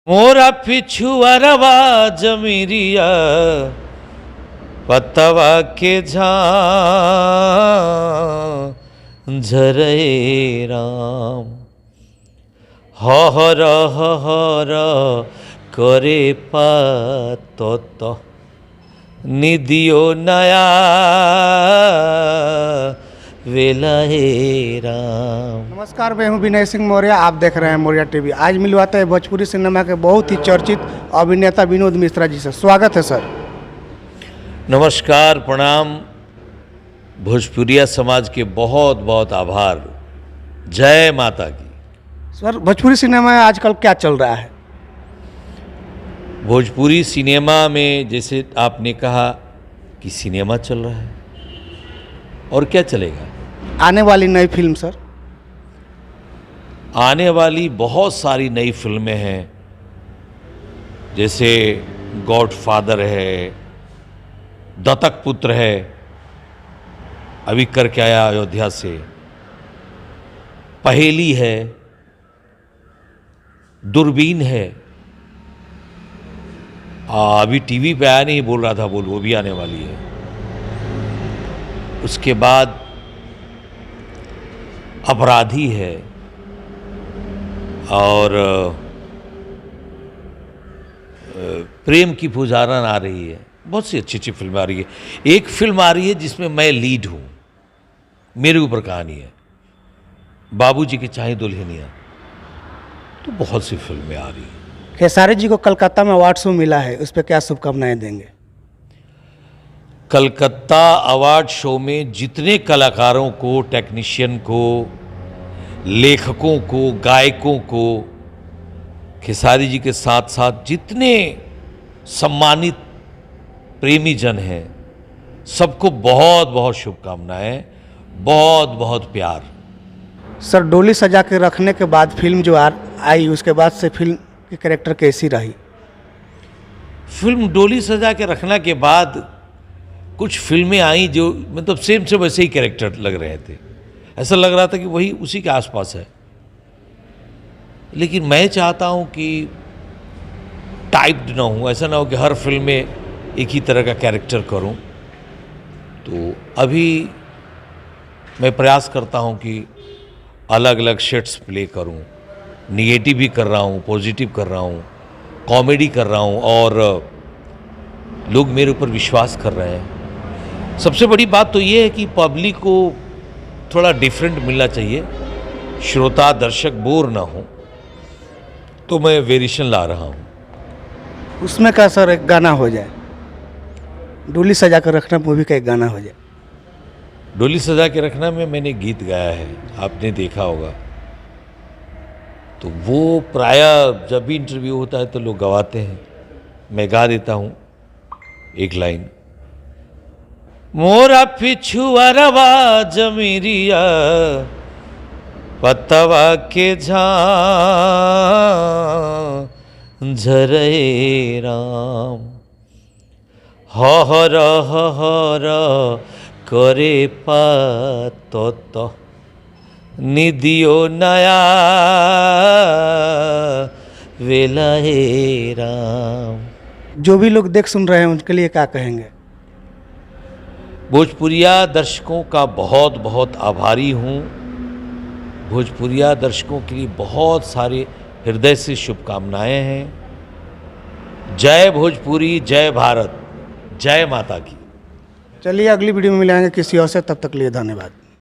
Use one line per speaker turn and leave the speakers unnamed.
मोरा पिछुअरवा जमीरिया पतवा के झरे राम हर करे पात निदियो नया वेला हे राम।
नमस्कार, मैं हूं विनय सिंह मौर्य। आप देख रहे हैं मौर्य टीवी। आज मिलवाते हैं भोजपुरी सिनेमा के बहुत ही चर्चित अभिनेता विनोद मिश्रा जी से। स्वागत है सर।
नमस्कार, प्रणाम। भोजपुरिया समाज के बहुत बहुत आभार। जय माता की।
सर, भोजपुरी सिनेमा में आजकल क्या चल रहा है?
भोजपुरी सिनेमा में जैसे आपने कहा कि सिनेमा चल रहा है और क्या चलेगा।
आने वाली नई फिल्म सर?
आने वाली बहुत सारी नई फिल्में हैं, जैसे गॉडफादर है, दत्तक पुत्र है, अभी करके आया अयोध्या से, पहेली है, दूरबीन है, अभी टीवी पे आया नहीं, बोल रहा था बोल, वो भी आने वाली है। उसके बाद अपराधी है और प्रेम की पुजारन आ रही है। बहुत सी अच्छी अच्छी फिल्में आ रही है। एक फिल्म आ रही है जिसमें मैं लीड हूँ, मेरे ऊपर कहानी है, बाबूजी की चाहे दुल्हनिया। तो बहुत सी फिल्में आ रही हैं।
खेसारी जी को कलकत्ता में अवार्ड शो मिला है, उस पर क्या शुभकामनाएं देंगे?
कलकत्ता अवार्ड शो में जितने कलाकारों को, टेक्नीशियन को, लेखकों को, गायकों को, खेसारी जी के साथ साथ जितने सम्मानित प्रेमी जन हैं, सबको बहुत बहुत शुभकामनाएं, बहुत बहुत प्यार।
सर, डोली सजा के रखने के बाद फिल्म जो आई, उसके बाद से फिल्म की कैरेक्टर कैसी रही?
फिल्म डोली सजा के रखने के बाद कुछ फिल्में आई जो मतलब सेम से वैसे ही कैरेक्टर लग रहे थे। ऐसा लग रहा था कि वही उसी के आसपास है। लेकिन मैं चाहता हूं कि टाइप्ड ना हूं, ऐसा ना हो कि हर फिल्म में एक ही तरह का कैरेक्टर करूं। तो अभी मैं प्रयास करता हूं कि अलग अलग शेड्स प्ले करूं। निगेटिव भी कर रहा हूं, पॉजिटिव कर रहा हूं, कॉमेडी कर रहा हूं, और लोग मेरे ऊपर विश्वास कर रहे हैं। सबसे बड़ी बात तो ये है कि पब्लिक को थोड़ा डिफरेंट मिलना चाहिए, श्रोता दर्शक बोर ना हो, तो मैं वेरिएशन ला रहा हूँ।
उसमें क्या सर एक गाना हो जाए? डोली सजा कर रखना मूवी का एक गाना हो जाए।
डोली सजा के रखना में मैंने गीत गाया है, आपने देखा होगा। तो वो प्रायः जब भी इंटरव्यू होता है तो लोग गवाते हैं, मैं गा देता हूँ एक लाइन। मोरा पिछुअरवा जमीरिया पतवा के झरे राम हर करे पात निदियो नया वेला हे राम।
जो भी लोग देख सुन रहे हैं उनके लिए क्या कहेंगे?
भोजपुरिया दर्शकों का बहुत बहुत आभारी हूँ। भोजपुरिया दर्शकों के लिए बहुत सारे हृदय से शुभकामनाएं हैं। जय भोजपुरी, जय भारत, जय माता की।
चलिए, अगली वीडियो में मिलेंगे किसी और से। तब तक लिए धन्यवाद।